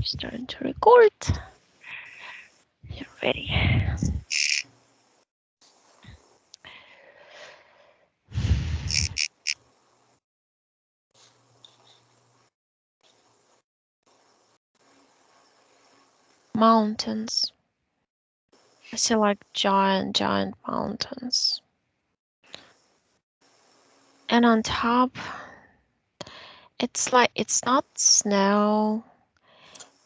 Starting to record. You're ready. Mountains. I see like giant mountains. And on top, it's like, it's not snow.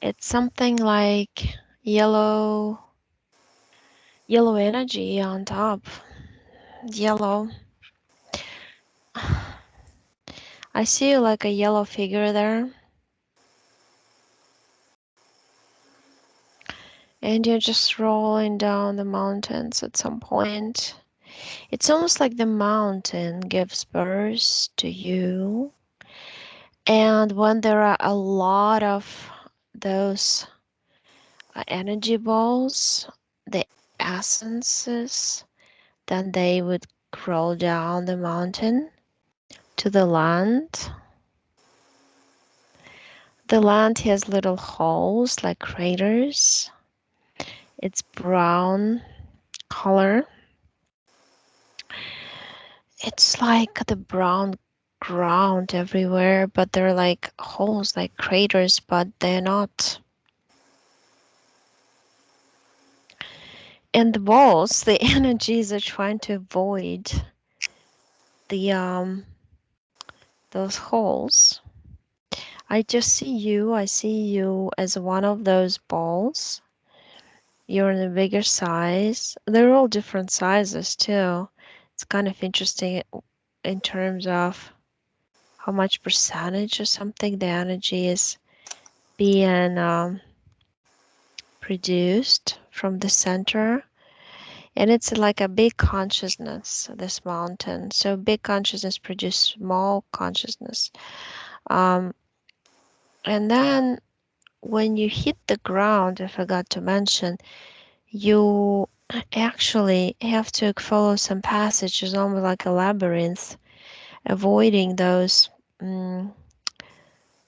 It's something like yellow energy on top. Yellow. I see like a yellow figure there. And you're just rolling down the mountains at some point. It's almost like the mountain gives birth to you. And when there are a lot of those energy balls, the essences, then they would crawl down the mountain to the land. The land has little holes like craters. It's brown color. It's like the brown ground everywhere, but they're like holes, like craters, but they're not. And the balls, the energies are trying to avoid the those holes. I see you as one of those balls. You're in a bigger size. They're all different sizes too. It's kind of interesting in terms of how much percentage or something the energy is being produced from the center. And it's like a big consciousness, this mountain. So big consciousness produces small consciousness. And then when you hit the ground, I forgot to mention, you actually have to follow some passages, almost like a labyrinth, avoiding those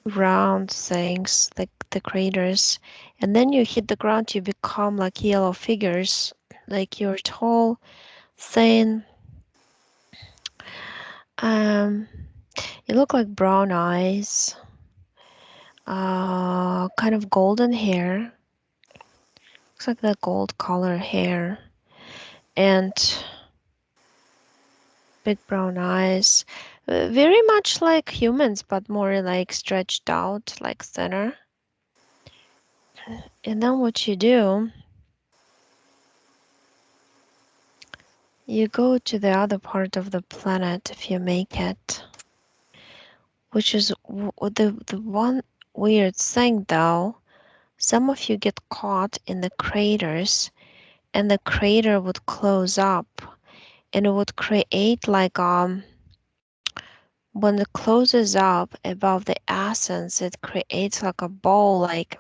round things, like the craters. And then you hit the ground, you become like yellow figures, like you're tall, thin. You look like brown eyes, kind of golden hair. Looks like that gold color hair. And big brown eyes. Very much like humans, but more like stretched out, like thinner. And then what you do, you go to the other part of the planet if you make it. Which is the one weird thing though. Some of you get caught in the craters, and the crater would close up, and it would create like when it closes up above the essence, it creates like a ball, like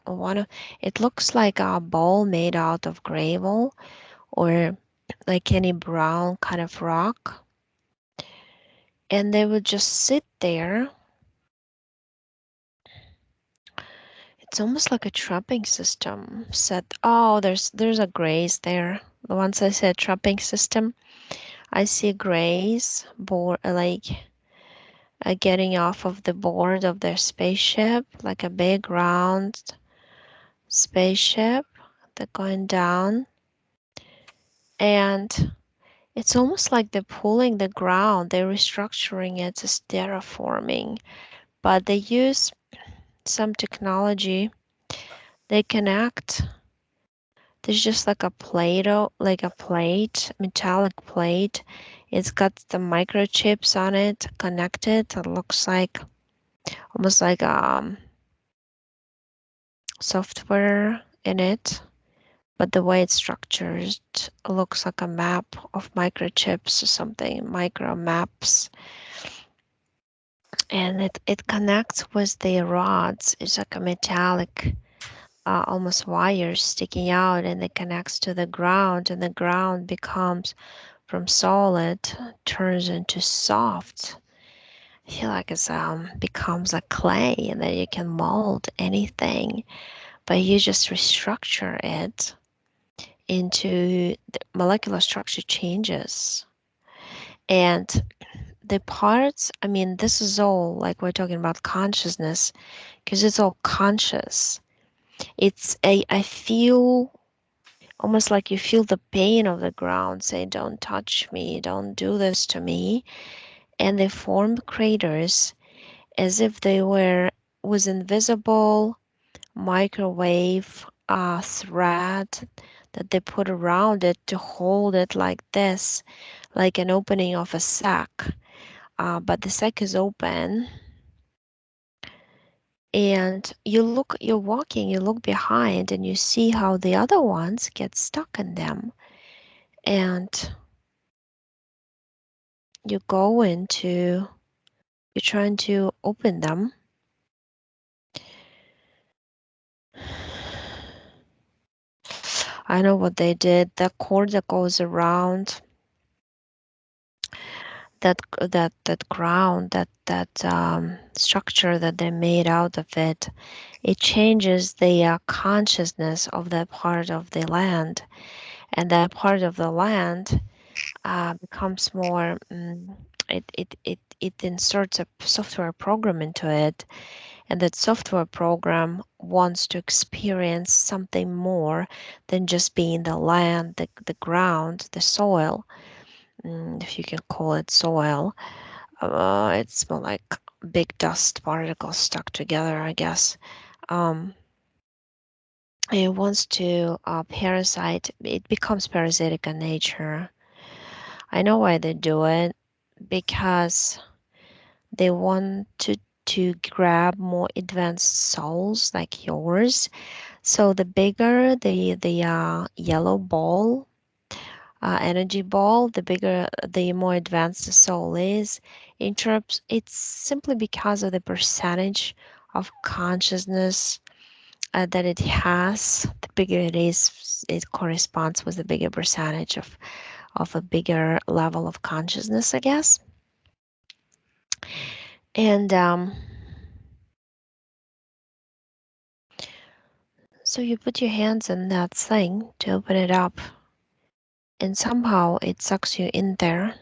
it looks like a ball made out of gravel or like any brown kind of rock. And they would just sit there. It's almost like a trapping system set. Oh, there's a grace there. Once I said trapping system, I see grays board like getting off of the board of their spaceship, like a big round spaceship. They're going down, and it's almost like they're pulling the ground. They're restructuring it as terraforming, but they use some technology. They connect. There's just like a plate, metallic plate. It's got the microchips on it connected. It looks like almost like software in it, but the way it's structured looks like a map of microchips or something, micro maps. And it connects with the rods. It's like a metallic almost wires sticking out, and it connects to the ground, and the ground becomes from solid turns into soft. I feel like it's becomes a clay and then you can mold anything, but you just restructure it into the molecular structure changes. And the parts, I mean, this is all like we're talking about consciousness because it's all conscious. I feel almost like you feel the pain of the ground saying, don't touch me, don't do this to me. And they form craters as if they were was invisible microwave thread that they put around it to hold it like this, like an opening of a sack. But the sack is open, and you're walking, you look behind, and you see how the other ones get stuck in them, and you go into, you're trying to open them. I know what they did. The cord that goes around that ground, that structure that they made out of it, it changes the consciousness of that part of the land, and that part of the land becomes more. It inserts a software program into it, and that software program wants to experience something more than just being the land, the ground, the soil, if you can call it soil. It's more like big dust particles stuck together, I guess. Um, it wants to parasite. It becomes parasitic in nature. I know why they do it, because they want to grab more advanced souls like yours. So the bigger the yellow ball, energy ball, the bigger, the more advanced the soul is. Interrupts. It's simply because of the percentage of consciousness that it has. The bigger it is, it corresponds with the bigger percentage of a bigger level of consciousness, I guess. And so you put your hands in that thing to open it up, and somehow it sucks you in there.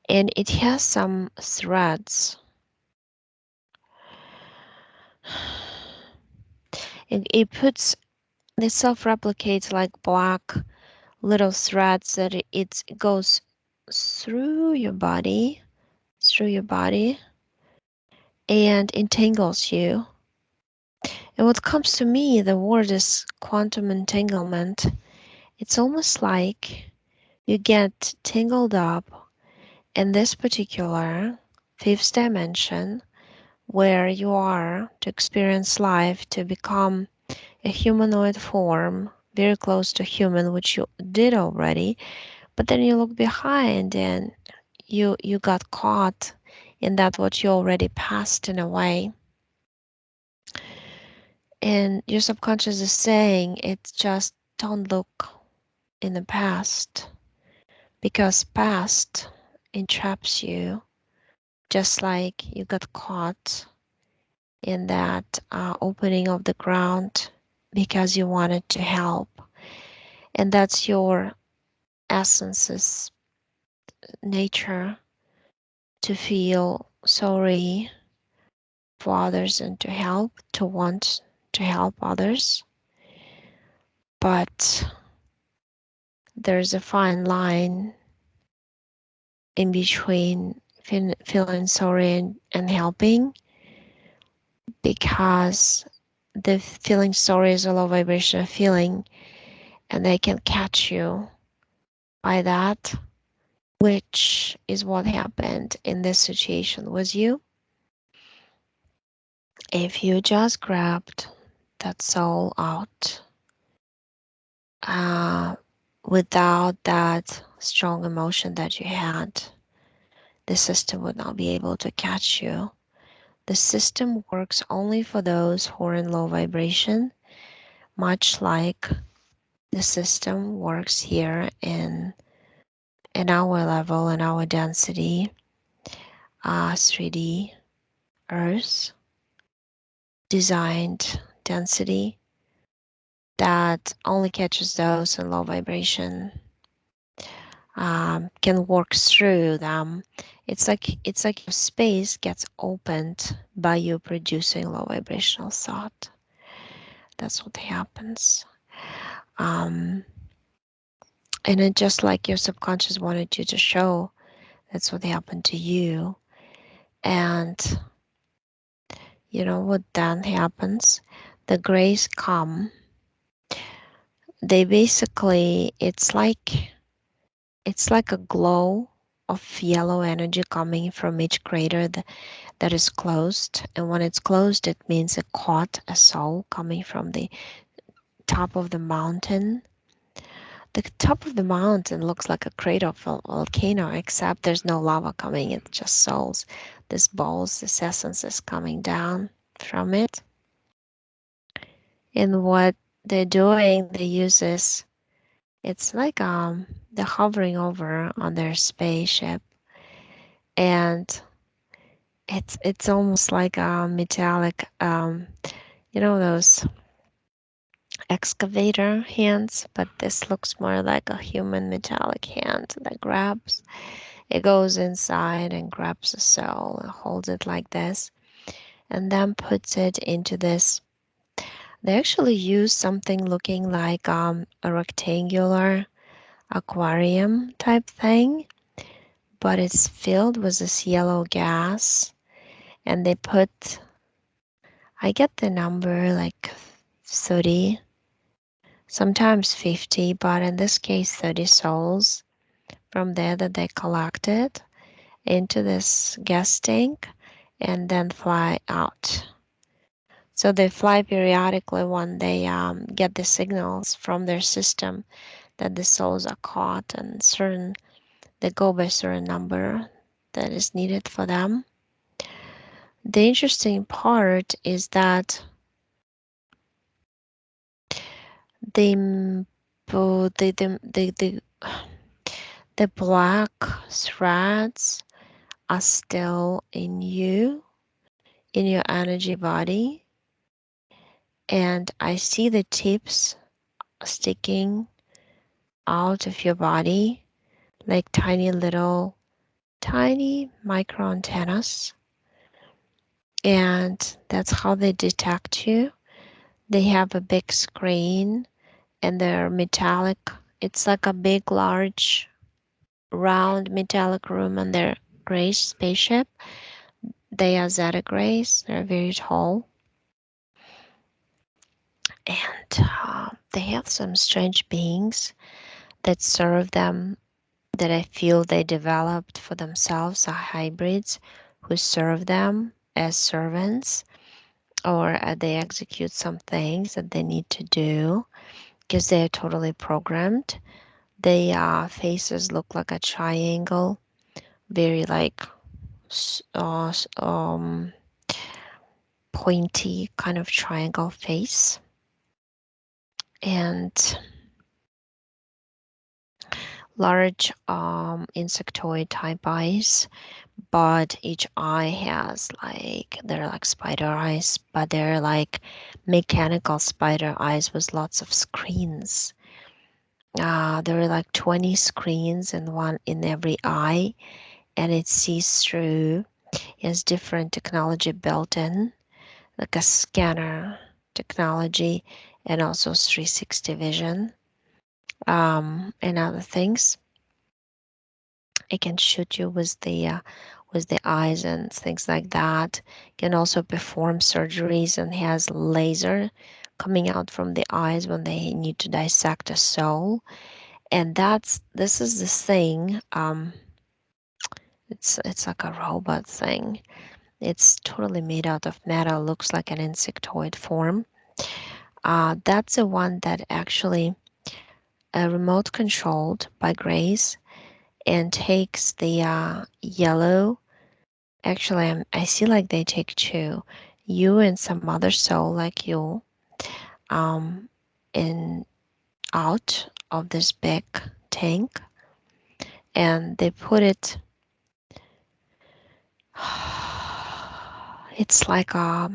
And it has some threads. It puts, it self-replicates like black little threads that it goes through your body, through your body, and entangles you. And what comes to me, the word is quantum entanglement. It's almost like you get tangled up in this particular fifth dimension where you are to experience life, to become a humanoid form, very close to human, which you did already, but then you look behind and you got caught in that what you already passed in a way. And your subconscious is saying it's just don't look in the past, because past entraps you, just like you got caught in that opening of the ground because you wanted to help. And that's your essence's nature, to feel sorry for others and to help, to want to help others. But there's a fine line in between feeling sorry and helping, because the feeling sorry is a low vibrational feeling, and they can catch you by that, which is what happened in this situation with you. If you just grabbed that soul out uh, without that strong emotion that you had, the system would not be able to catch you. The system works only for those who are in low vibration, much like the system works here in our level and our density. 3D Earth designed density that only catches those in low vibration, can work through them. It's like your space gets opened by you producing low vibrational thought. That's what happens. Um, and it just like your subconscious wanted you to show, that's what happened to you. And you know what then happens? The grays come. They basically, it's like a glow of yellow energy coming from each crater that is closed. And when it's closed, it means it caught a soul coming from the top of the mountain. The top of the mountain looks like a crater of a volcano, except there's no lava coming, it's just souls. This balls, this essence is coming down from it. And what they're doing, they use this, it's like they're hovering over on their spaceship, and it's almost like a metallic, those excavator hands, but this looks more like a human metallic hand that grabs. It goes inside and grabs the soul and holds it like this, and then puts it into this. They actually use something looking like a rectangular aquarium type thing, but it's filled with this yellow gas, and they put, I get the number like 30, sometimes 50, but in this case 30 souls from there that they collected into this gas tank and then fly out. So they fly periodically when they get the signals from their system that the souls are caught, and they go by certain number that is needed for them. The interesting part is that they the black threads are still in you, in your energy body, and I see the tips sticking out of your body like tiny micro antennas, and that's how they detect you. They have a big screen and they're metallic. It's like a big, large, round metallic room on their gray spaceship. They are Zeta Grays. They're very tall, and they have some strange beings that serve them, that I feel they developed for themselves, are hybrids who serve them as servants, or they execute some things that they need to do because they're totally programmed. Their faces look like a triangle, very like pointy kind of triangle face, and large insectoid type eyes, but each eye has they're like spider eyes, but they're like mechanical spider eyes with lots of screens. There are like 20 screens and one in every eye, and it sees through. It has different technology built in, like a scanner technology, and also 360 vision, and other things. It can shoot you with the eyes and things like that. Can also perform surgeries and has laser coming out from the eyes when they need to dissect a soul. And this is the thing. It's like a robot thing. It's totally made out of metal. Looks like an insectoid form. That's the one that actually remote controlled by Grace and takes the yellow. Actually, I see like they take two, you and some other soul like you, um, in out of this big tank, and they put it It's like a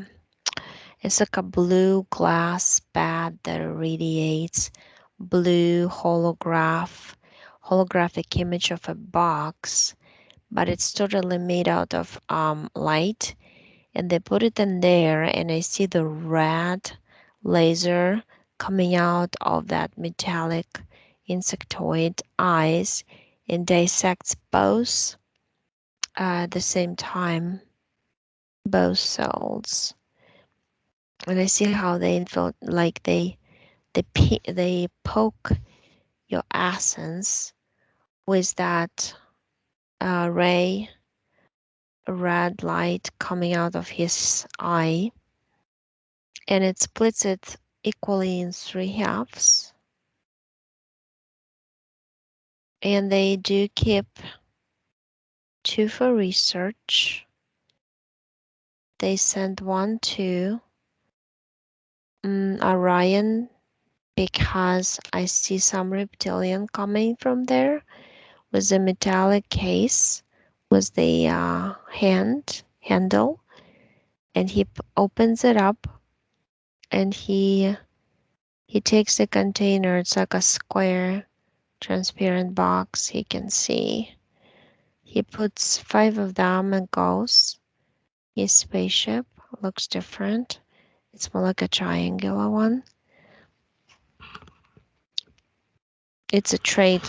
blue glass pad that radiates blue holographic image of a box, but it's totally made out of light. And they put it in there, and I see the red laser coming out of that metallic insectoid eyes and dissects both at the same time, both cells. And I see how they infil- like they poke your essence with that ray, red light coming out of his eye, and it splits it equally in three halves. And they do keep two for research. They sent one to Orion because I see some reptilian coming from there with a metallic case with the handle, and he opens it up, and he takes the container. It's like a square transparent box he can see. He puts 5 of them and goes. His spaceship looks different. It's more like a triangular one. It's a trade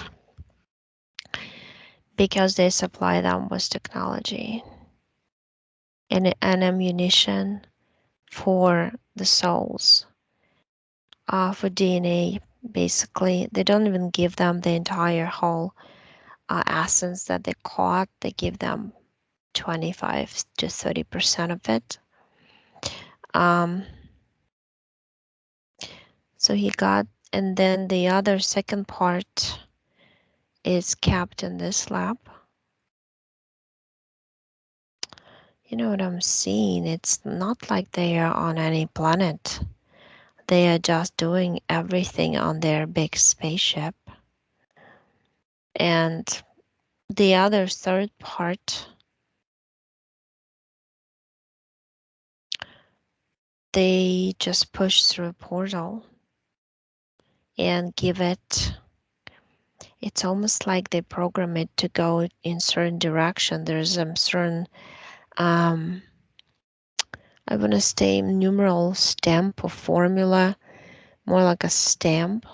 because they supply them with technology and ammunition for the souls, for DNA. Basically, they don't even give them the entire whole essence that they caught. They give them 25 to 30% of it. So he got, and then the other second part is kept in this lab. You know what I'm seeing? It's not like they are on any planet. They are just doing everything on their big spaceship. And the other third part, they just push through a portal and give it. It's almost like they program it to go in certain direction. There's a certain I want to say numeral stamp or formula, more like a stamp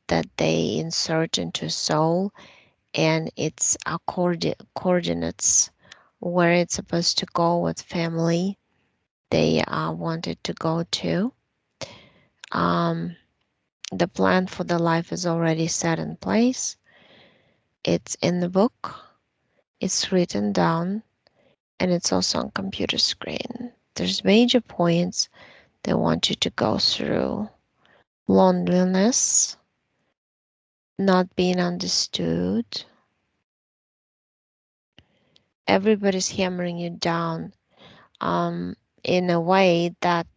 that they insert into soul, and it's a coordinates where it's supposed to go, what family they want it to go to. The plan for the life is already set in place. It's in the book, it's written down, and it's also on computer screen. There's major points they want you to go through. Loneliness, not being understood. Everybody's hammering you down in a way that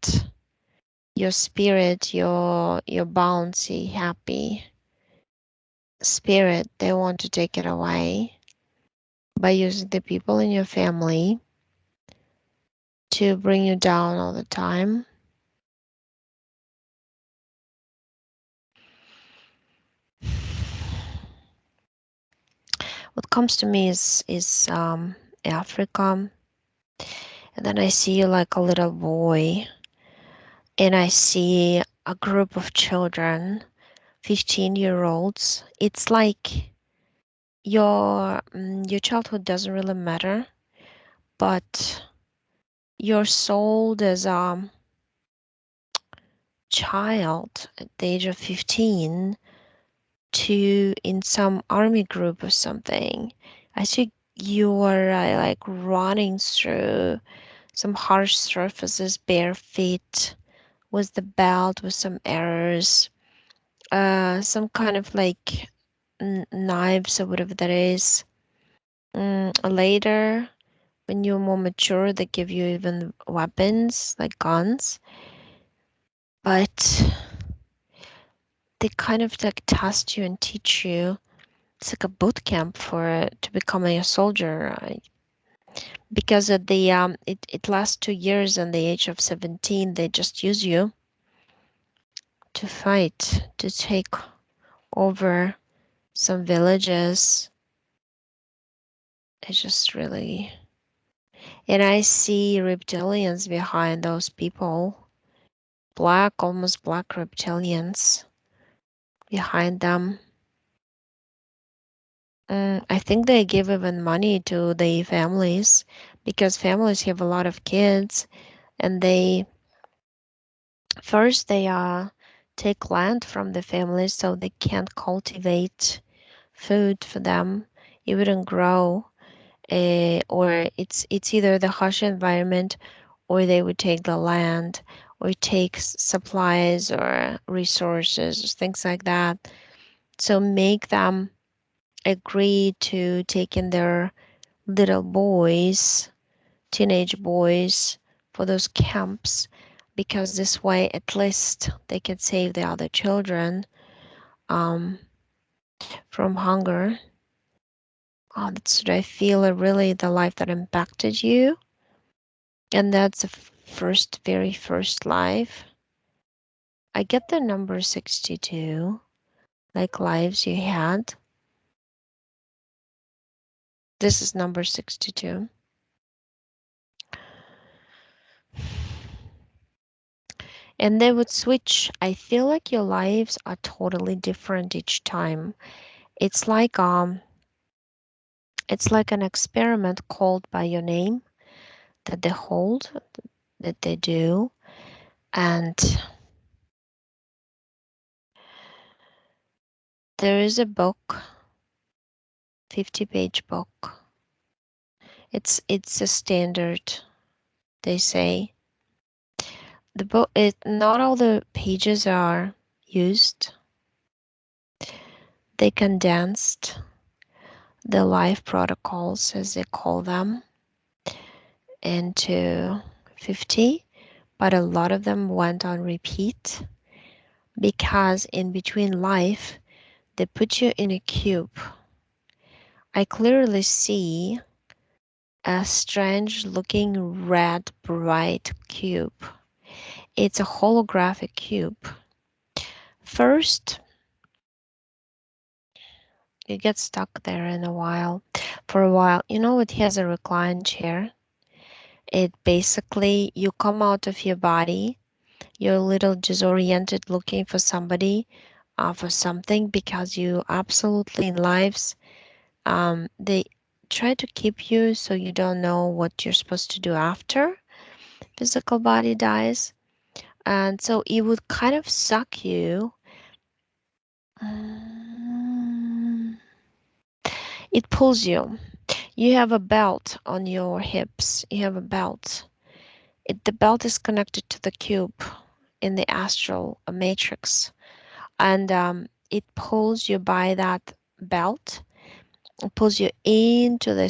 your spirit, your bouncy, happy spirit, they want to take it away by using the people in your family to bring you down all the time. What comes to me is Africa, and then I see like a little boy, and I see a group of children, 15-year-olds. It's like your childhood doesn't really matter, but you're sold as a child at the age of 15 to in some army group or something. I see you are like running through some harsh surfaces, bare feet, with the belt, with some arrows, some kind of like knives or whatever that is. Later, when you're more mature, they give you even weapons like guns, but they kind of like test you and teach you. It's like a boot camp for to becoming a soldier. because at the it lasts 2 years, and the age of 17 they just use you to fight, to take over some villages. It's just really, and I see reptilians behind those people, black, almost black reptilians behind them. I think they give even money to the families, because families have a lot of kids, and they first they take land from the families so they can't cultivate food for them. It wouldn't grow, or it's either the harsh environment, or they would take the land, or take supplies or resources, things like that. So make them agree to take in their little boys, teenage boys, for those camps, because this way at least they can save the other children um, from hunger. Oh, that's what I feel, really the life that impacted you. And that's the first, very first life. I get the number 62, like lives you had. This is number 62. And they would switch. I feel like your lives are totally different each time. It's like an experiment called by your name that they hold, that they do. And there is a book, 50-page book. It's a standard, they say. The book, not all the pages are used. They condensed the life protocols, as they call them, into 50, but a lot of them went on repeat, because in between life, they put you in a cube. I clearly see a strange looking red bright cube. It's a holographic cube. First, you get stuck there for a while. You know, it has a recline chair. It basically, you come out of your body, you're a little disoriented looking for somebody, for something, because you absolutely in lives, they try to keep you so you don't know what you're supposed to do after physical body dies. And so it would kind of suck you. Mm, It pulls you. You have a belt on your hips. You have a belt. The belt is connected to the cube in the astral matrix, and it pulls you by that belt. It pulls you into the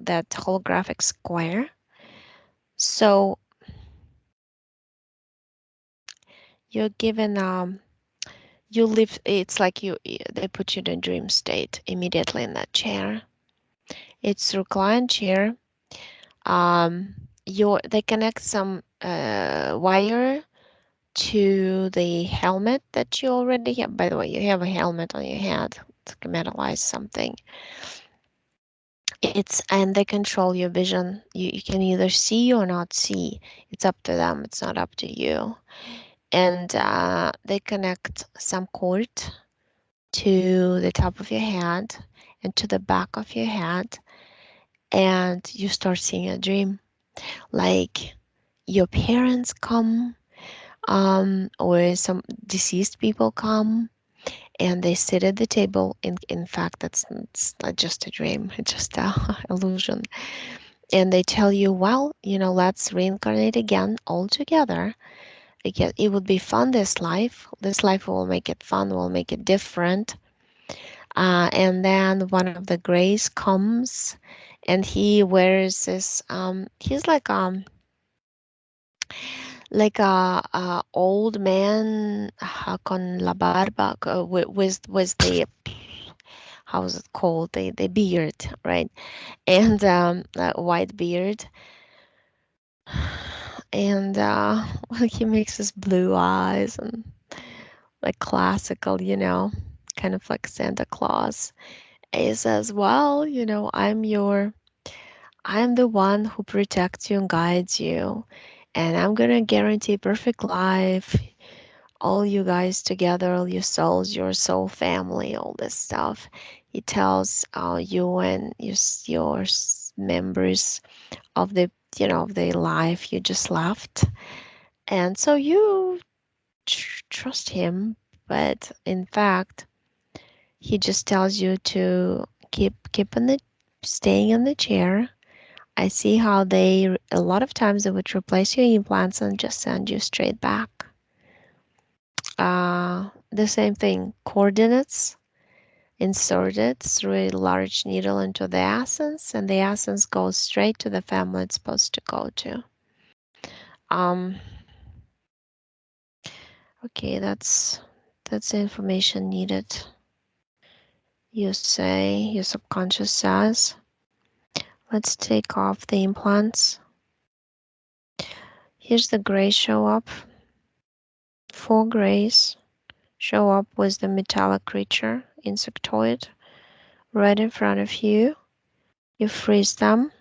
that holographic square. So you're given you live. It's like they put you in a dream state immediately in that chair. It's a reclined chair. They connect some wire to the helmet that you already have. By the way, you have a helmet on your head to metalize something. And they control your vision. You can either see or not see. It's up to them. It's not up to you. And they connect some cord to the top of your head and to the back of your head, and you start seeing a dream, like your parents come, or some deceased people come, and they sit at the table. In fact, it's not just a dream, it's just a illusion. And they tell you, well, let's reincarnate again all together. Again, it would be fun this life. This life will make it fun, will make it different. And then one of the grays comes, and he wears this. He's like a old man con la barba, with the, how's it called? The beard, right? And white beard. And he makes his blue eyes and like classical, kind of like Santa Claus. And he says, "Well, I'm the one who protects you and guides you, and I'm gonna guarantee perfect life, all you guys together, all your souls, your soul family, all this stuff." He tells you and your members of the life you just left, and so you trust him, but in fact, he just tells you to keep in the staying in the chair. I see how a lot of times they would replace your implants and just send you straight back. The same thing, coordinates inserted through a large needle into the essence, and the essence goes straight to the family it's supposed to go to. Um, okay, that's the information needed. You say, your subconscious says, let's take off the implants. Here's the gray show up. 4 grays show up with the metallic creature, insectoid, right in front of you. You freeze them.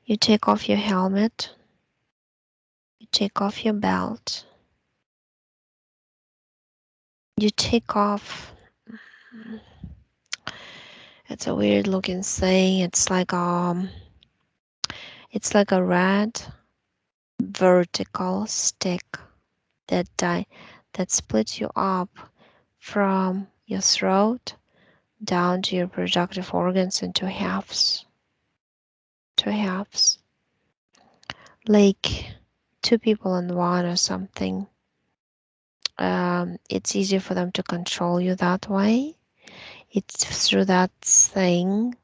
You take off your helmet. You take off your belt. You take off. It's a weird looking thing. It's like a red vertical stick that splits you up from your throat down to your reproductive organs into halves. Two halves. Like 2 people in one or something. It's easier for them to control you that way. It's through that thing,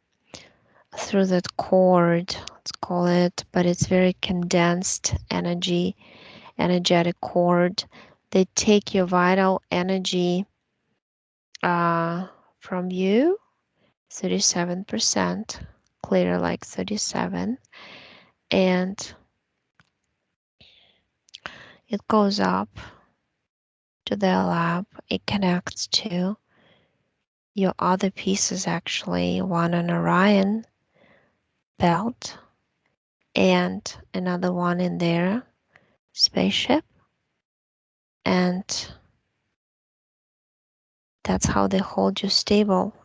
through that cord, let's call it, but it's very condensed energetic cord. They take your vital energy from you, 37%, clear like 37, and it goes up to the lab. It connects to your other pieces, actually, one on Orion belt and another one in their spaceship, and that's how they hold you stable,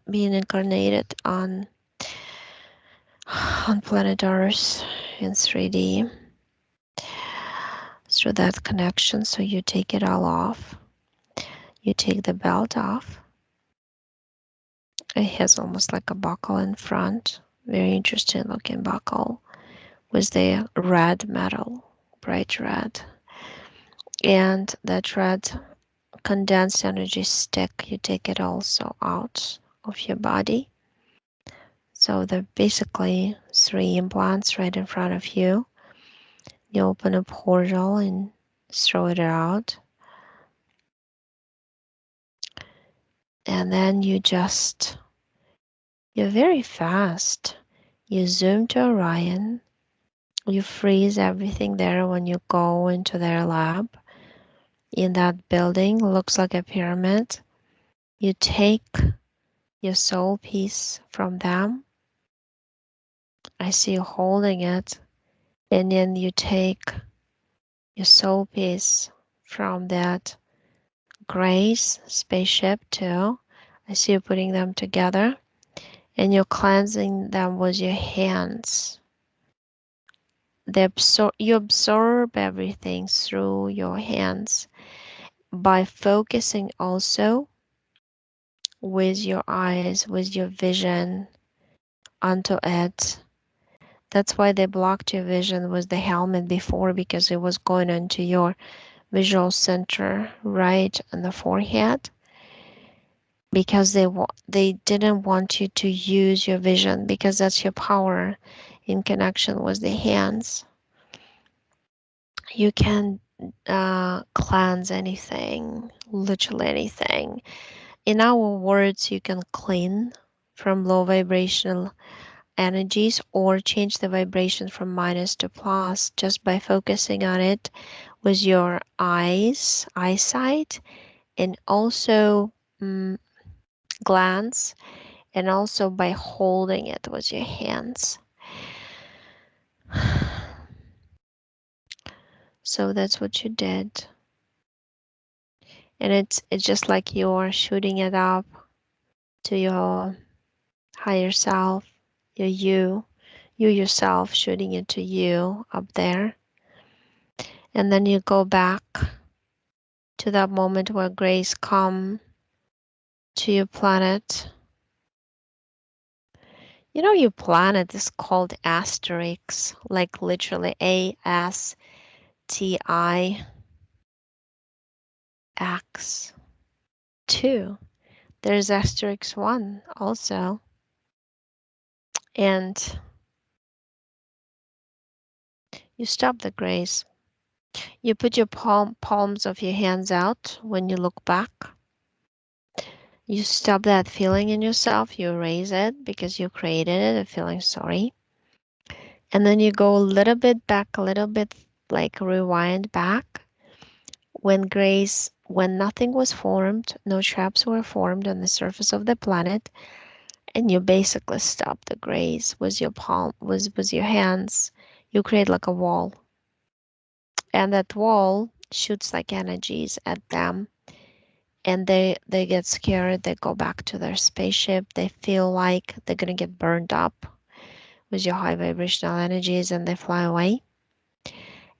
being incarnated on planet Earth in 3D through that connection. So you take it all off. You take the belt off. It has almost like a buckle in front. Very interesting looking buckle with the red metal, bright red. And that red condensed energy stick, you take it also out of your body. So there are basically 3 implants right in front of you. You open a portal and throw it out. And then you're very fast. You zoom to Orion. You freeze everything there when you go into their lab. In that building, looks like a pyramid. You take your soul piece from them. I see you holding it. And then you take your soul piece from that Grace spaceship too. I see you putting them together. And you're cleansing them with your hands. You absorb everything through your hands by focusing also with your eyes, with your vision onto it. That's why they blocked your vision with the helmet before, because it was going into your visual center right on the forehead, because they didn't want you to use your vision, because that's your power in connection with the hands. You can cleanse anything, literally anything. In our words, you can clean from low vibrational energies or change the vibration from minus to plus just by focusing on it with your eyesight, and also glance, and also by holding it with your hands. So that's what you did. And it's just like you're shooting it up to your higher self, you yourself shooting it to you up there. And then you go back to that moment where grace come to your planet. You know, your planet is called Asterix, like literally ASTIX 2. There's Asterix 1 also. And you stop the grace. You put your palms of your hands out when you look back. You stop that feeling in yourself. You erase it because you created it, a feeling sorry. And then you go a little bit back, a little bit like rewind back when nothing was formed, no traps were formed on the surface of the planet, and you basically stop the grace with your palm, with your hands. You create like a wall, and that wall shoots like energies at them, and they get scared. They go back to their spaceship. They feel like they're gonna get burned up with your high vibrational energies, and they fly away.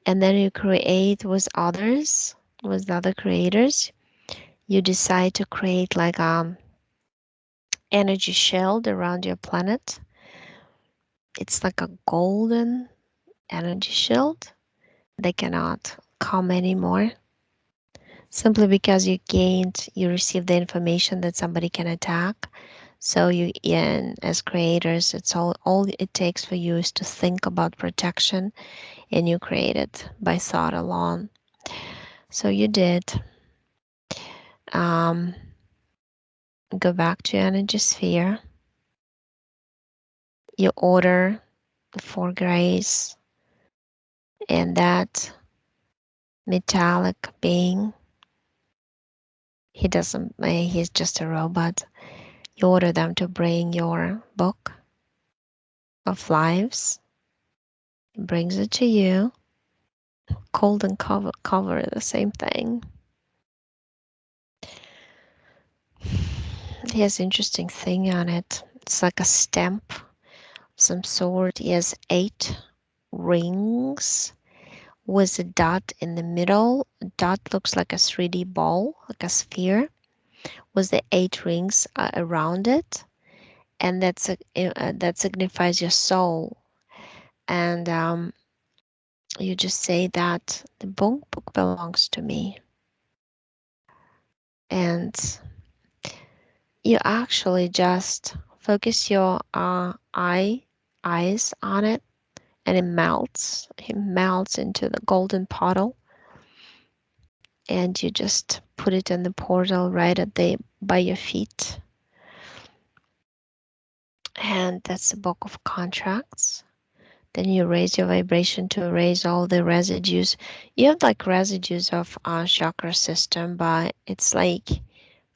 And then you create with others, with other creators. You decide to create like energy shield around your planet. It's like a golden energy shield. They cannot come anymore simply because you received the information that somebody can attack. So and as creators, it's all it takes for you is to think about protection, and you create it by thought alone. So you did. Um, Go back to your energy sphere. You order for grace, and that metallic being, he's just a robot. You order them to bring your book of lives. He brings it to you. Cold and cover the same thing. He has interesting thing on it. It's like a stamp of some sort. He has 8 rings with a dot in the middle. Dot looks like a 3D ball, like a sphere, with the 8 rings around it, and that signifies your soul. And you just say that the book belongs to me, and you actually just focus your eyes on it, and it melts. It melts into the golden puddle, and you just put it in the portal right by your feet. And that's the book of contracts. Then you raise your vibration to erase all the residues. You have like residues of chakra system, but it's like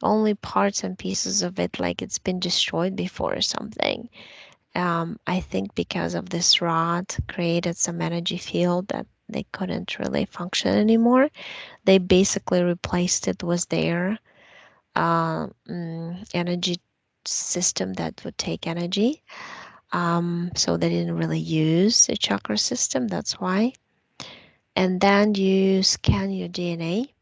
only parts and pieces of it, like it's been destroyed before or something. I think because of this rod created some energy field that they couldn't really function anymore. They basically replaced it with their energy system that would take energy. So they didn't really use a chakra system, that's why. And then you scan your DNA,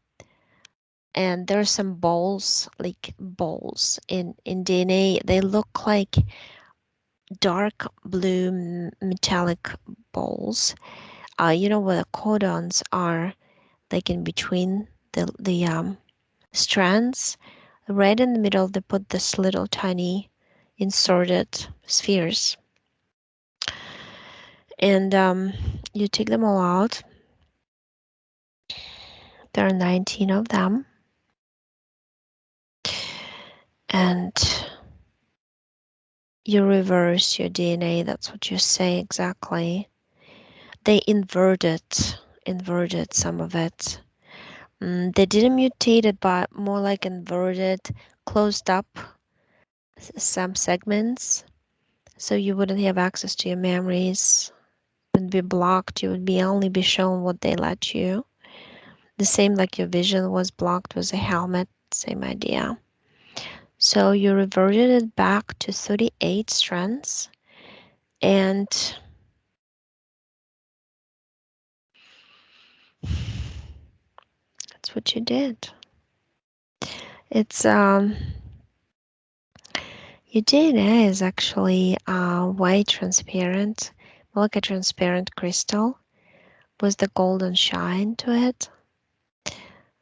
and there are some balls, like balls in DNA. They look like dark blue metallic balls. You know where the codons are, like in between the strands. Right in the middle, they put this little tiny inserted spheres, and you take them all out. There are 19 of them. and you reverse your DNA. That's what you say exactly. They inverted some of it. They didn't mutate it, but more like inverted, closed up some segments, so you wouldn't have access to your memories. Would be blocked. You would be only be shown what they let you. The same like your vision was blocked with a helmet. Same idea. So you reverted it back to 38 strands, and that's what you did. It's your DNA is actually white, transparent, like a transparent crystal with the golden shine to it,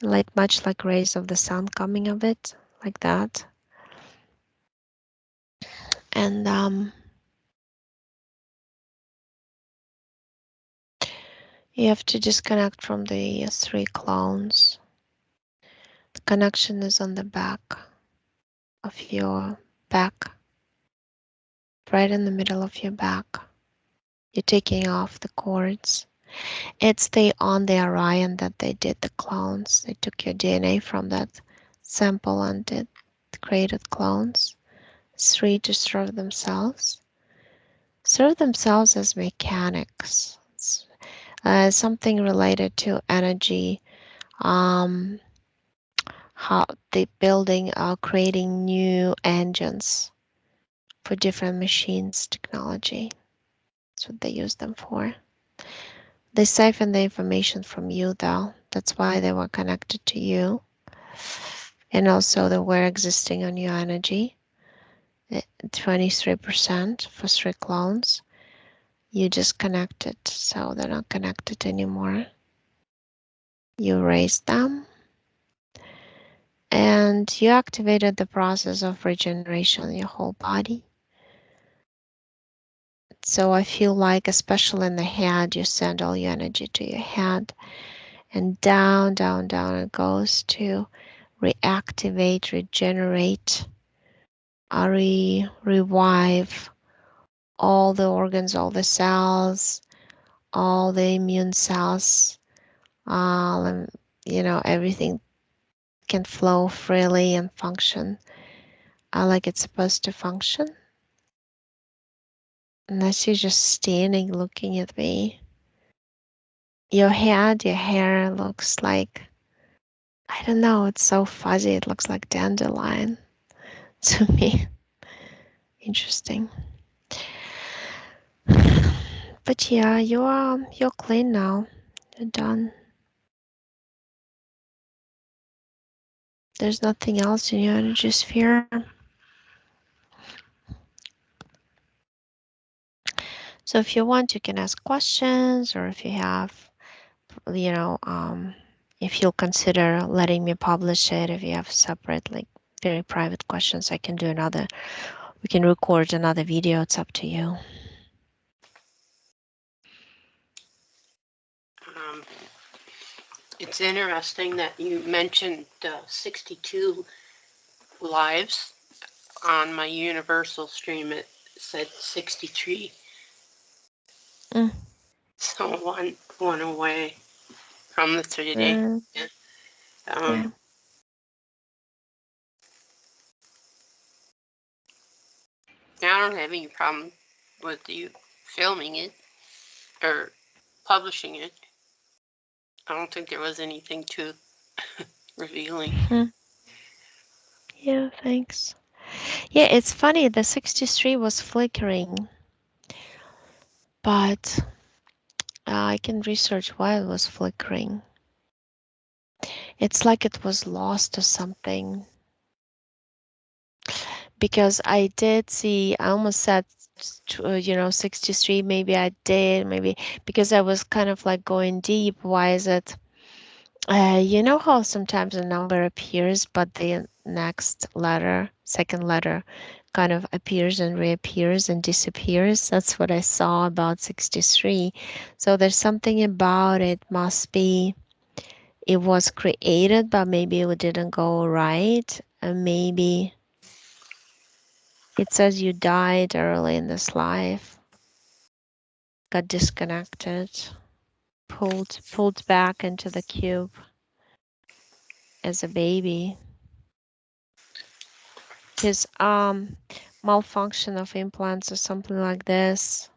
like much like rays of the sun coming of it, like that. And you have to disconnect from the three clones. The connection is on the back of your back, right in the middle of your back. You're taking off the cords. It's on the Orion that they did the clones. They took your DNA from that sample and did created clones. 3 to serve themselves. Serve themselves as mechanics. Something related to energy, how they building, creating new engines for different machines, technology. That's what they use them for. They siphon the information from you, though. That's why they were connected to you. And also they were existing on your energy. 23% for 3 clones. You disconnected, so they're not connected anymore. You erased them, and you activated the process of regeneration in your whole body. So I feel like, especially in the head, you send all your energy to your head, and down, down, down it goes to reactivate, regenerate, revive all the organs, all the cells, all the immune cells, and everything can flow freely and function like it's supposed to function. Unless you're just standing looking at me. Your head, your hair looks like, I don't know, it's so fuzzy. It looks like dandelion to me. Interesting. But yeah, you're clean now. You're done. There's nothing else in your energy sphere. So if you want, you can ask questions, or if you have, if you'll consider letting me publish it, if you have separate, like very private questions, I can do we can record another video. It's up to you. It's interesting that you mentioned 62 lives. On my universal stream it said 63. So one away from the 3D. Yeah. Yeah. I don't have any problem with you filming it or publishing it. I don't think there was anything too revealing. Yeah, thanks. Yeah, it's funny, the 63 was flickering, but I can research why it was flickering. It's like it was lost or something. Because I did see, I almost said, 63, maybe I did, maybe because I was kind of like going deep. Why is it? You know how sometimes a number appears, but the next letter, second letter, kind of appears and reappears and disappears. That's what I saw about 63. So there's something about it, must be it was created, but maybe it didn't go right. And maybe It says you died early in this life, got disconnected, pulled back into the cube as a baby. Because malfunction of implants or something like this.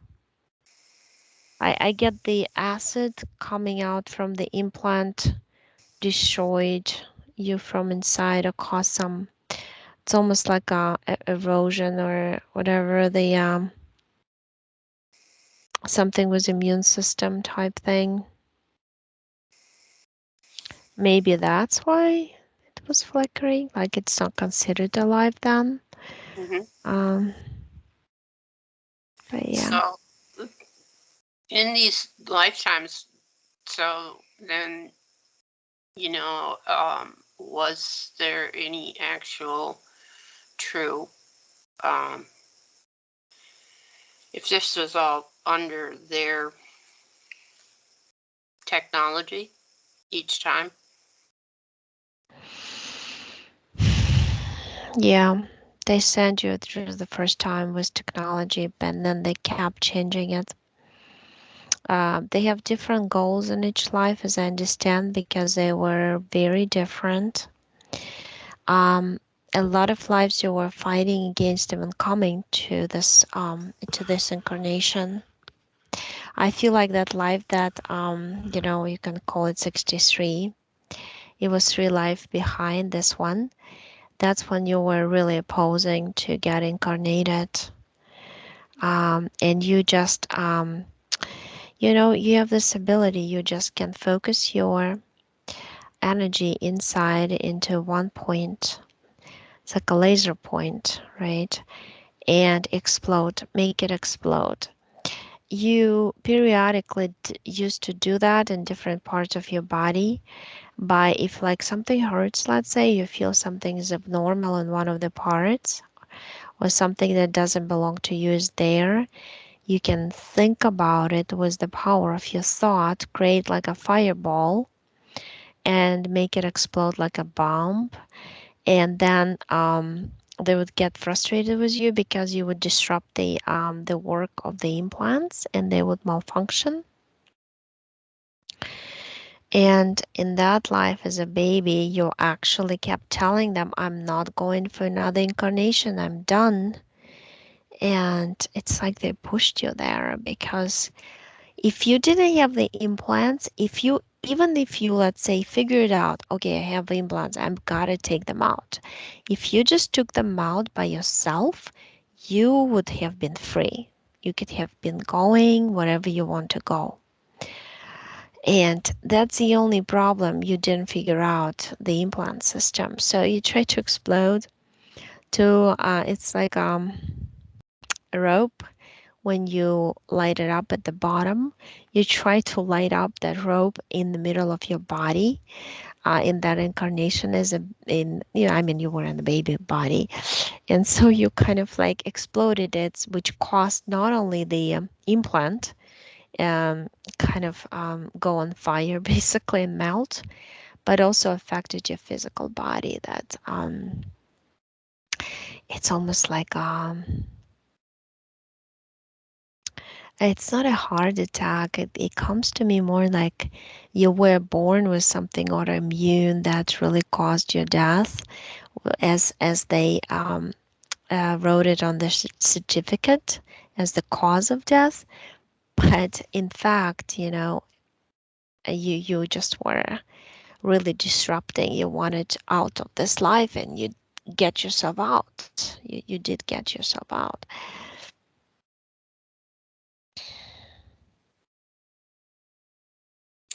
I get the acid coming out from the implant destroyed you from inside or caused some, it's almost like a erosion or whatever, the something with immune system type thing. Maybe that's why it was flickering, like it's not considered alive then. Mm-hmm. Um, but yeah. So, in these lifetimes, so then, was there any actual true, um, if this was all under their technology each time? Yeah, they sent you through the first time with technology, but then they kept changing it. They have different goals in each life, as I understand, because they were very different. Um, a lot of lives you were fighting against them and coming to this incarnation. I feel like that life that you can call it 63. It was 3 life behind this one. That's when you were really opposing to get incarnated. And you just you have this ability, you just can focus your energy inside into one point. It's like a laser point, right? And explode, make it explode. You periodically used to do that in different parts of your body by, if like something hurts, let's say you feel something is abnormal in one of the parts, or something that doesn't belong to you is there, you can think about it with the power of your thought, create like a fireball and make it explode like a bomb. And then they would get frustrated with you because you would disrupt the work of the implants and they would malfunction. And in that life as a baby, you actually kept telling them, I'm not going for another incarnation, I'm done. And it's like they pushed you there because if you didn't have the implants, even if you, let's say, figured out, okay, I have the implants, I've got to take them out. If you just took them out by yourself, you would have been free. You could have been going wherever you want to go. And that's the only problem. You didn't figure out the implant system. So you try to explode to, it's like a rope. When you light it up at the bottom, you try to light up that rope in the middle of your body. In that incarnation, as I mean, you were in the baby body, and so you kind of like exploded it, which caused not only the implant um, kind of go on fire, basically and melt, but also affected your physical body. That it's almost like it's not a heart attack. It comes to me more like you were born with something autoimmune that really caused your death, as they wrote it on the certificate as the cause of death. But in fact, you just were really disrupting. You wanted out of this life, and you get yourself out. You did get yourself out.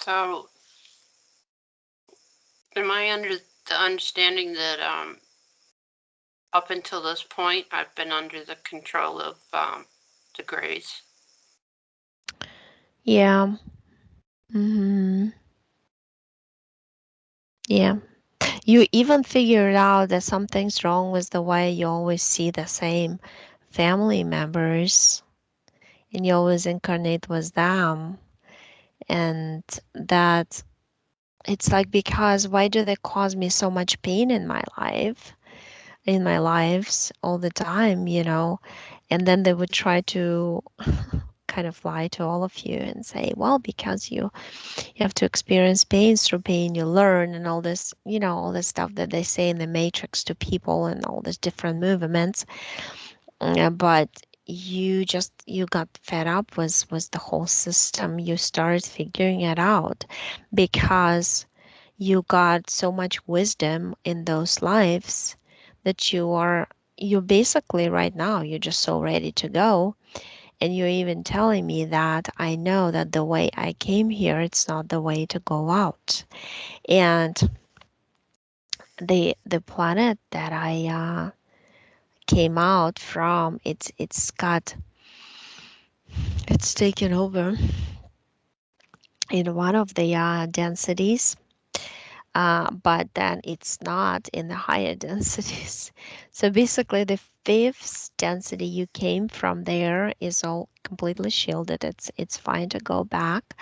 So, am I under the understanding that up until this point, I've been under the control of the Greys? Yeah. Hmm. Yeah. You even figured out that something's wrong with the way you always see the same family members and you always incarnate with them. And that it's like, because why do they cause me so much pain in my life? in my lives all the time, and then they would try to kind of lie to all of you and say, well, because you have to experience pain, through pain you learn, and all this, all this stuff that they say in the Matrix to people and all these different movements. But you got fed up with the whole system. You started figuring it out because you got so much wisdom in those lives that you basically right now you're just so ready to go. And you're even telling me that I know that the way I came here, it's not the way to go out. And the planet that I came out from, it's taken over in one of the densities, but then it's not in the higher densities. So basically, the fifth density you came from there is all completely shielded. It's fine to go back.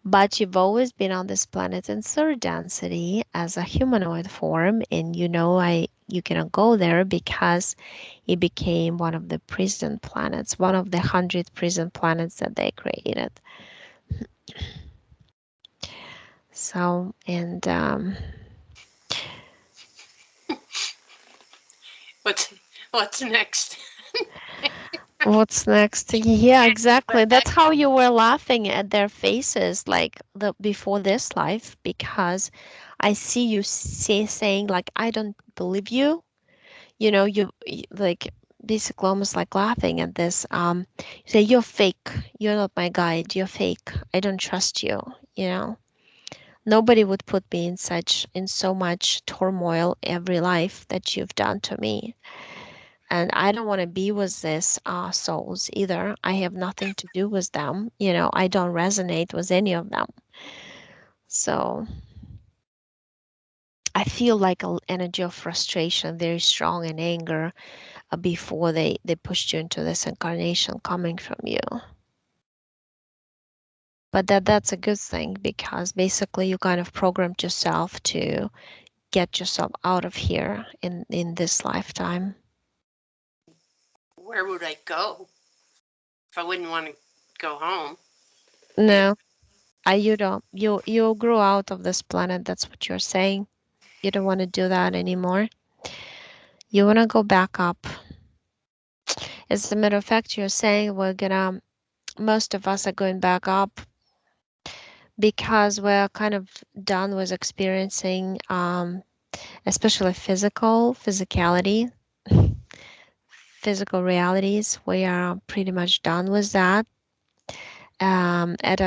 But you've always been on this planet in third density as a humanoid form, and you cannot go there because it became one of the prison planets, one of the 100 prison planets that they created. So, and What's what's next? what's next? Yeah, exactly. But That's how you were laughing at their faces, like the before this life, because I see you saying like, I don't believe you. Like basically almost like laughing at this. You say, you're fake. You're not my guide. You're fake. I don't trust you. You know, nobody would put me in so much turmoil every life that you've done to me. And I don't want to be with these souls either. I have nothing to do with them. I don't resonate with any of them. So I feel like an energy of frustration, very strong, and anger before they pushed you into this incarnation coming from you. But that's a good thing because basically you kind of programmed yourself to get yourself out of here in this lifetime. where would I go if I wouldn't want to go home? Yeah. No, you don't. You grew out of this planet. That's what you're saying. You don't want to do that anymore. You want to go back up. As a matter of fact, you're saying most of us are going back up because we're kind of done with experiencing, especially physicality, physical realities. We are pretty much done with that. At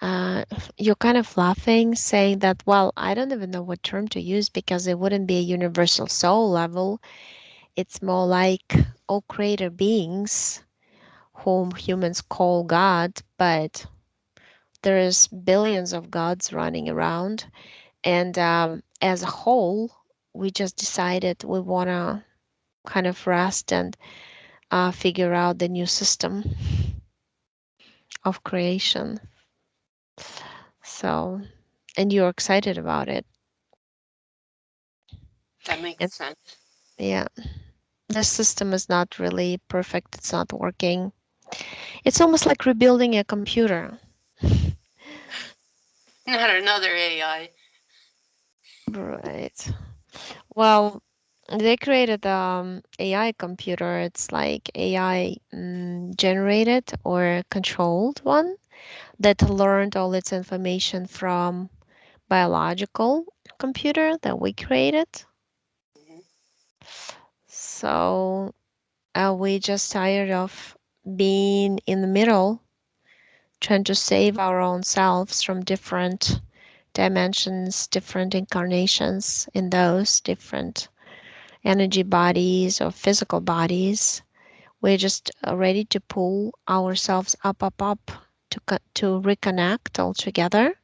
uh, you're kind of laughing, saying that, well, I don't even know what term to use because it wouldn't be a universal soul level. It's more like all creator beings, whom humans call God, but there's billions of gods running around. And as a whole, we just decided we want to kind of rest and figure out the new system of creation. So, and you're excited about it. That makes And sense. yeah, the system is not really perfect. It's not working. It's almost like rebuilding a computer. Not another AI. Right. Well, they created AI computer. It's like AI generated or controlled one that learned all its information from biological computer that we created. Mhm. So we just tired of being in the middle, trying to save our own selves from different dimensions, different incarnations in those different energy bodies or physical bodies. We're just ready to pull ourselves up, up, up to reconnect all together,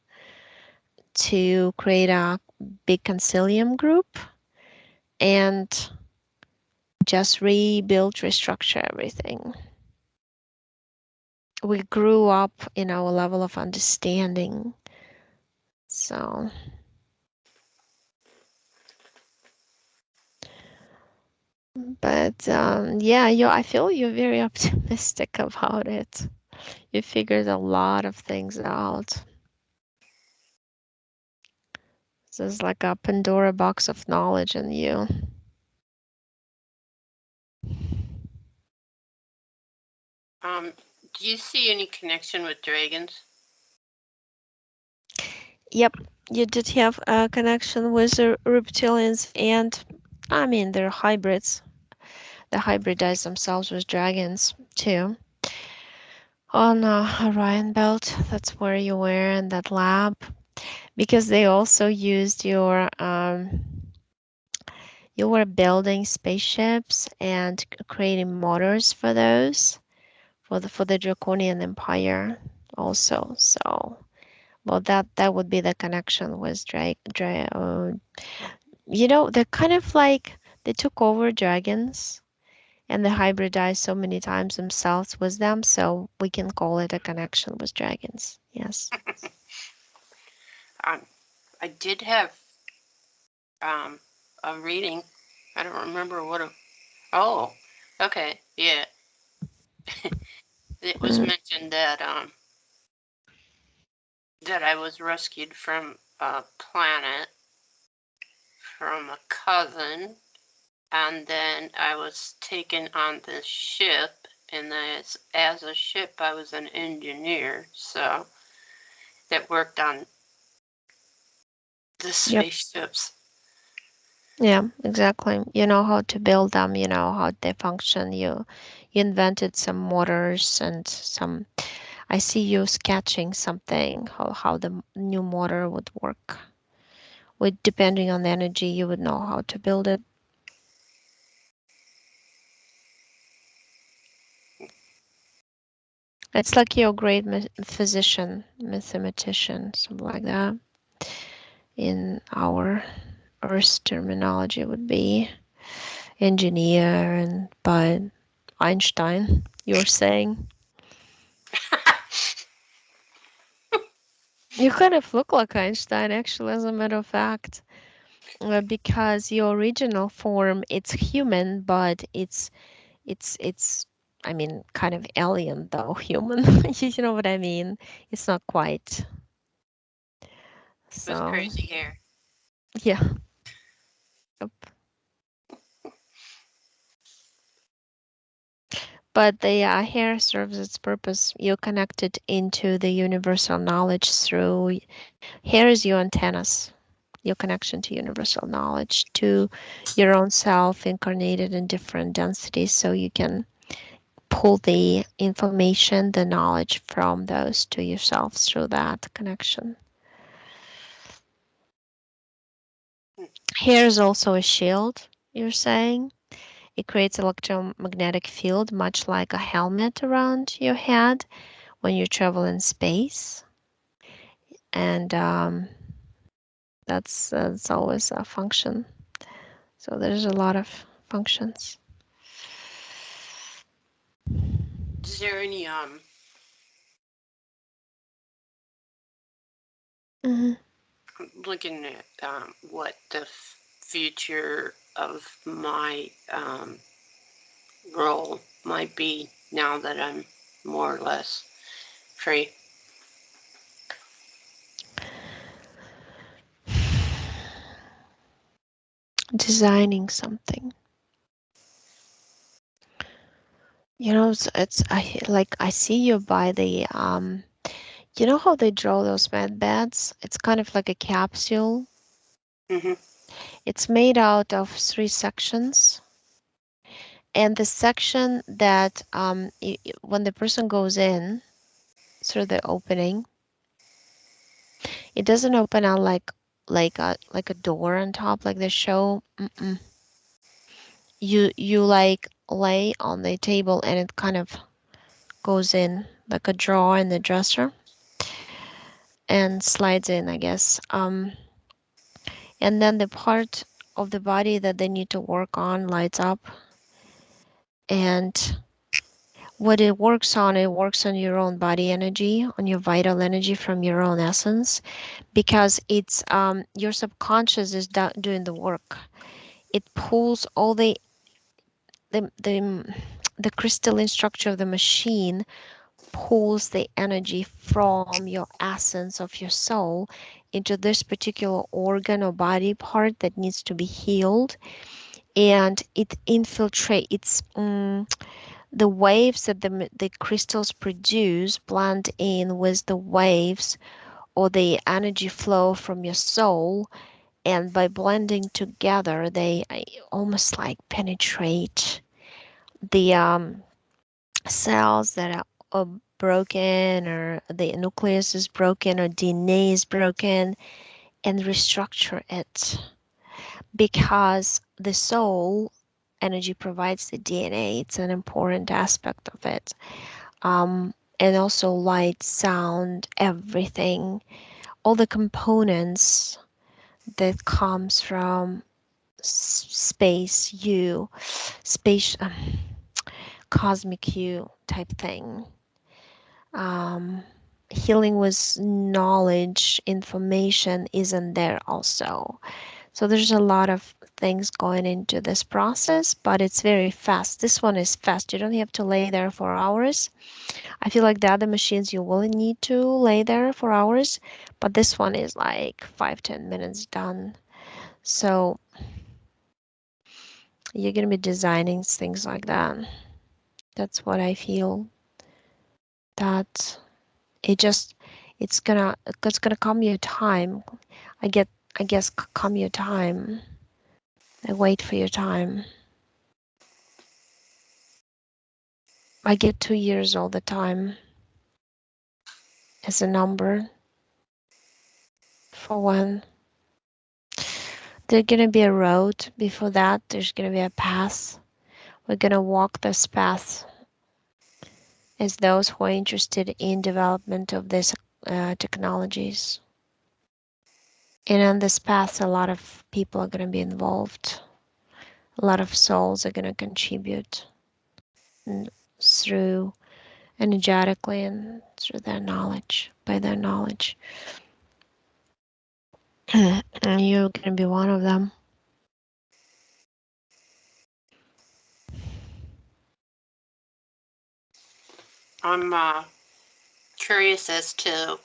to create a big concilium group and just rebuild, restructure everything. We grew up in our level of understanding. So But yeah, I feel you're very optimistic about it. You figured a lot of things out. This is like a Pandora box of knowledge in you. Um, do you see any connection with dragons? Yep, you did have a connection with the reptilians, and I mean, they're hybrids. They hybridize themselves with dragons too. On Orion Belt, that's where you were in that lab, because they also used you were building spaceships and creating motors for those for the Draconian Empire also. So, well, that would be the connection with they're kind of like they took over dragons and they hybridized so many times themselves with them, so we can call it a connection with dragons. Yes. Um, I did have um, a reading. I don't remember what. Oh, okay, yeah. It was Mm, mentioned that I was rescued from a planet from a cousin, and then I was taken on this ship, and as a ship, I was an engineer, so that worked on the yep. spaceships. Yeah, exactly. You know how to build them, you know how they function. You invented some motors and some I see you sketching something, how the new motor would work. With depending on the energy, you would know how to build it. It's like you're a great physician, mathematician, something like that. In our Earth's terminology, would be engineer, and but Einstein, you're saying you kind of look like Einstein, actually, as a matter of fact, because your original form it's human, but it's I mean kind of alien though human. You know what I mean? It's not quite. With So crazy hair. yeah. Yep. But the hair serves its purpose. You connect it into the universal knowledge through hair is your antennas, your connection to universal knowledge, to your own self incarnated in different densities, so you can pull the information, the knowledge from those to yourself through that connection. Hair is also a shield, you're saying. It creates electromagnetic field, much like a helmet around your head when you travel in space. And that's always a function. So there's a lot of functions. Is there any Hmm. looking at what the future of my role might be now that I'm more or less free? Designing something. It's I see you by the you know how they draw those med beds? It's kind of like a capsule. Mm-hmm. It's made out of three sections. And the section that when the person goes in through the opening, it doesn't open out like a door on top like the show. Mm-mm. You like lay on the table and it kind of goes in like a drawer in the dresser and slides in, I guess. And then the part of the body that they need to work on lights up, and what it works on your own body energy, on your vital energy from your own essence, because it's your subconscious is doing the work. It pulls all the the crystalline structure of the machine pulls the energy from your essence of your soul into this particular organ or body part that needs to be healed, and it infiltrates. The waves that the crystals produce blend in with the waves or the energy flow from your soul, and by blending together they almost like penetrate the cells that are broken, or the nucleus is broken, or DNA is broken, and restructure it, because the soul energy provides the DNA. It's an important aspect of it. And also light, sound, everything, all the components that comes from space, you, space, cosmic you type thing. Um, Healing with knowledge, information isn't there also. So there's a lot of things going into this process, but it's very fast. This one is fast. You don't have to lay there for hours. I feel like the other machines you will need to lay there for hours, but this one is like 5-10 minutes done. So you're gonna be designing things like that. That's what I feel. That it just it's gonna come your time. I get I guess come your time. I wait for your time. I get 2 years all the time as a number for when there's gonna be a road. Before that, there's gonna be a path. We're gonna walk this path as those who are interested in development of these technologies. And on this path, a lot of people are gonna be involved. A lot of souls are gonna contribute through energetically and through their knowledge, by their knowledge. You're gonna be one of them. I'm curious as to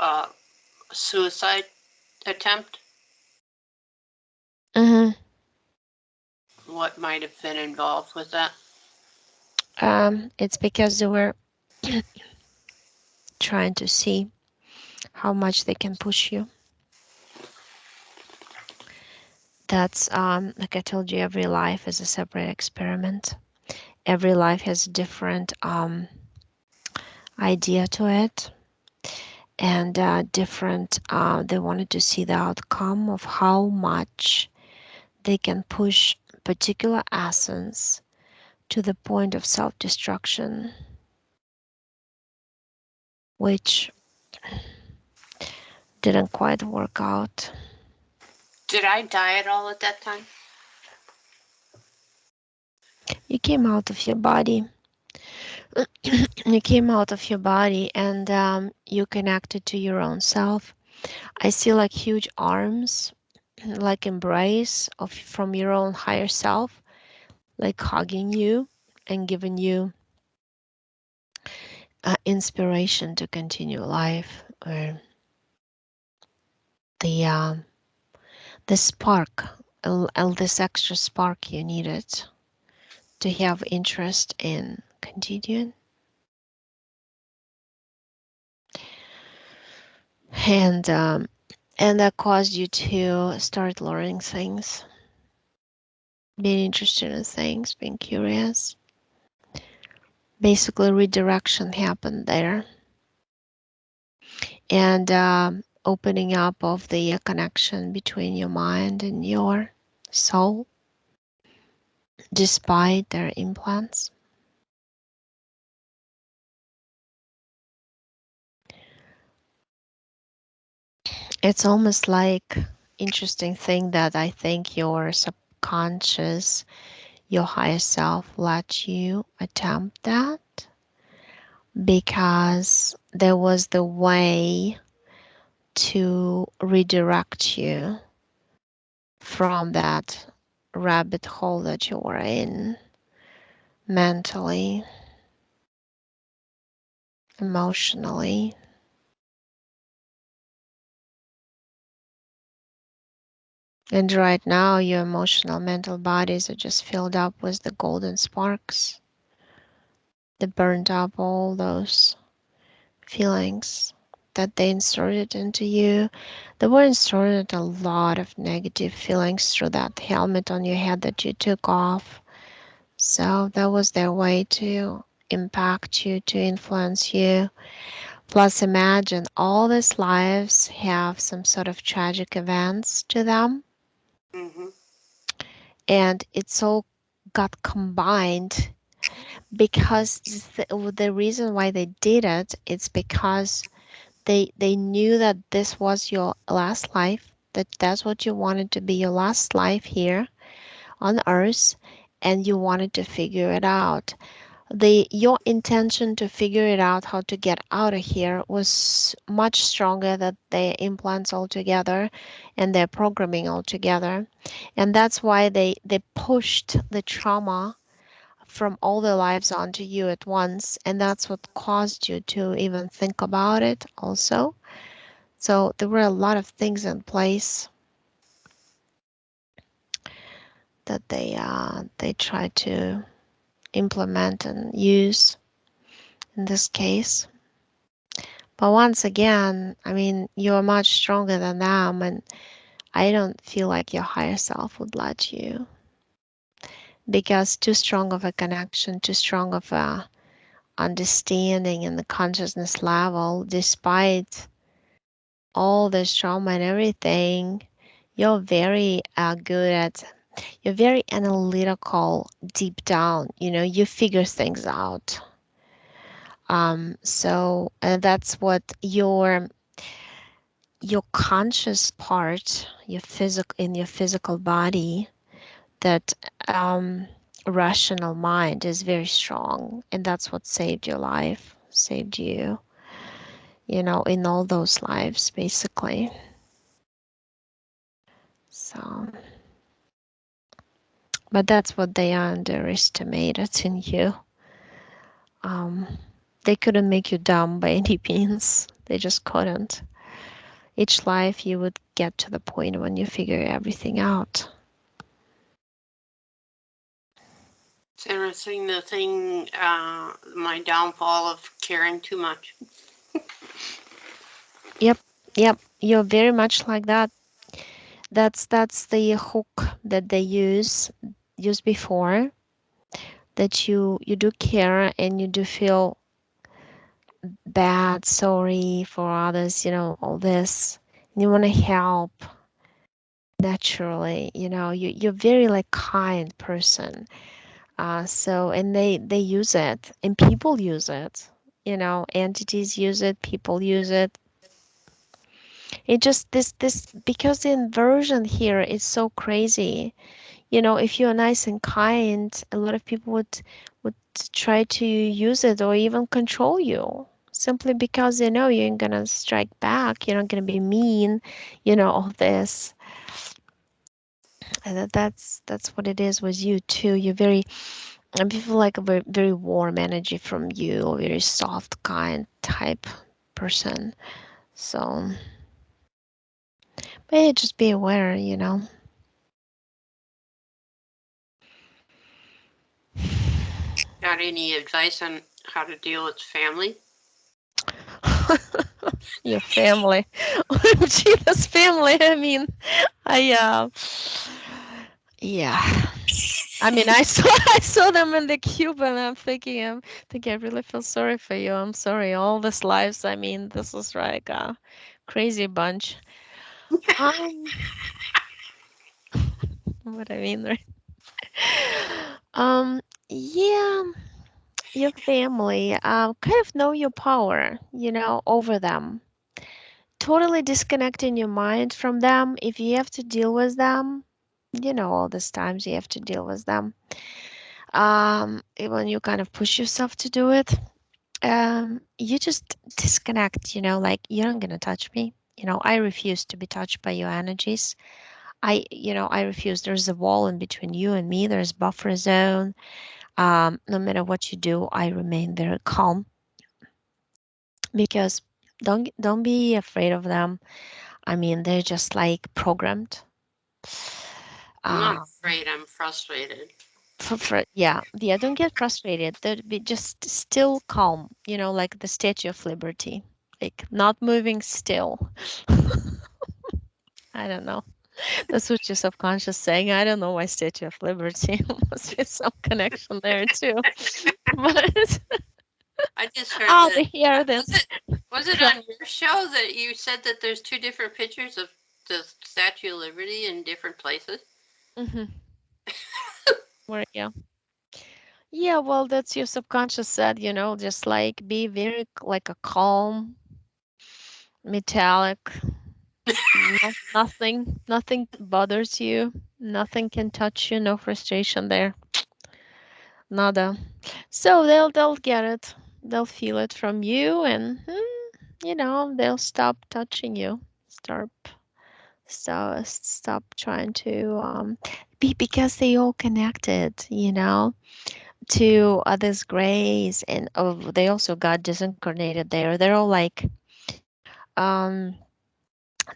suicide attempt. Mm-hmm. What might have been involved with that? It's because they were trying to see how much they can push you. That's like I told you, every life is a separate experiment. Every life has a different idea to it, and different. They wanted to see the outcome of how much they can push particular essence to the point of self-destruction, which didn't quite work out. Did I die at all at that time? You came out of your body. You came out of your body, and you connected to your own self. I see like huge arms, like embrace of from your own higher self, like hugging you and giving you inspiration to continue life, or the spark, this extra spark you needed to have interest in continuing, and that caused you to start learning things, being interested in things, being curious. Basically, redirection happened there, and opening up of the connection between your mind and your soul, despite their implants. It's almost like interesting thing that I think your subconscious, your higher self let you attempt that, because there was the way to redirect you from that rabbit hole that you were in, mentally, emotionally. And right now, your emotional, mental bodies are just filled up with the golden sparks that burned up all those feelings that they inserted into you. They were inserted a lot of negative feelings through that helmet on your head that you took off. So that was their way to impact you, to influence you. Plus, imagine all these lives have some sort of tragic events to them, Mhm. and it's all got combined because the reason why they did it is because they knew that this was your last life, that that's what you wanted to be your last life here on earth, and you wanted to figure it out. The Your intention to figure it out how to get out of here was much stronger than their implants altogether and their programming altogether. And that's why they pushed the trauma from all their lives onto you at once, and that's what caused you to even think about it also. So there were a lot of things in place that they tried to implement and use in this case. But once again, I mean, you're much stronger than them, and I don't feel like your higher self would let you, because too strong of a connection, too strong of a understanding in the consciousness level, despite all this trauma and everything, you're very good at, you're very analytical deep down, you figure things out. So that's what your conscious part, your physical, in your physical body, that rational mind is very strong, and that's what saved your life, saved you, in all those lives, basically. So, but that's what they underestimated in you. Um, they couldn't make you dumb by any means. They just couldn't. Each life you would get to the point when you figure everything out. It's interesting the thing, my downfall of caring too much. Yep, yep. You're very much like that. That's the hook that they used before. That you do care and you do feel bad, sorry for others, all this. And you want to help naturally, you're very like kind person. So and they use it and people use it. Entities use it, people use it. It just this because the inversion here is so crazy. If you're nice and kind, a lot of people would try to use it or even control you simply because they know you ain't gonna strike back, you're not gonna be mean, all this. And that's what it is with you too. You're very, and people like a very, very warm energy from you, a very soft, kind type person. So, but yeah, just be aware. Got any advice on how to deal with family? Your family. OMG, this family. I mean, I yeah. I mean, I saw I saw them in the cube, and I'm thinking I really feel sorry for you. I'm sorry, all these lives. I mean, this is like a crazy bunch. Um, what I mean, right? Um, yeah, your family. Kind of know your power, over them. Totally disconnecting your mind from them. If you have to deal with them, all these times you have to deal with them. When you kind of push yourself to do it, you just disconnect, like you're not gonna touch me. I refuse to be touched by your energies. I refuse. There's a wall in between you and me. There's buffer zone. No matter what you do, I remain very calm because don't be afraid of them. I mean, they're just like programmed. I'm not Uh, afraid, I'm frustrated. yeah, don't get frustrated. They'd be just still calm, like the Statue of Liberty, like not moving still. I don't know. That's what your subconscious saying. I don't know why Statue of Liberty. Must be some connection there too. But I just heard I'll that. be here then. Was it on your show that you said that there's two different pictures of the Statue of Liberty in different places? Mm-hmm. Where yeah. Yeah, well, that's your subconscious said, just like be very like a calm, metallic, nothing bothers you, nothing can touch you, no frustration there, nada. So they'll get it, they'll feel it from you, and they'll stop touching you, stop trying to be because they all connected, to others' grace, and they also got disincarnated there. They're all like, um,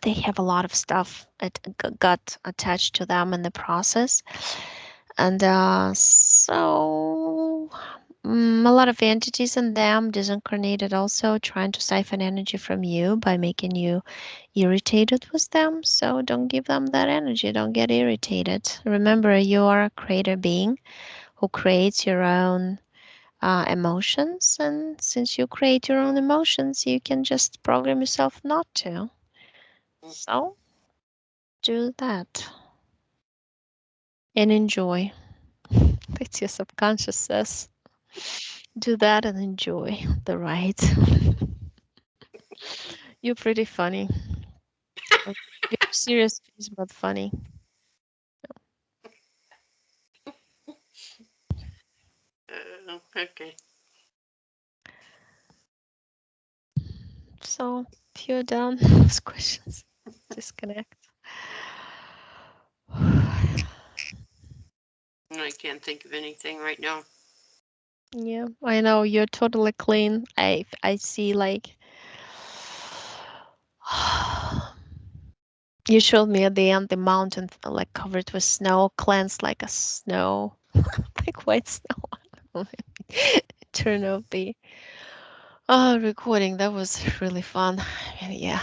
they have a lot of stuff that got attached to them in the process, and so a lot of entities in them disincarnated also, trying to siphon energy from you by making you irritated with them. So don't give them that energy. Don't get irritated. Remember, you are a creator being who creates your own emotions. And since you create your own emotions, you can just program yourself not to. So do that and enjoy. That's your subconscious says. Do that and enjoy the ride. You're pretty funny. Like, very serious face, but funny. Okay. So if you're done with questions, disconnect. I can't think of anything right now. Yeah, I know you're totally clean. I see like you showed me at the end the mountain like covered with snow, cleansed like a snow, like white snow. Turn off the recording. That was really fun. Yeah.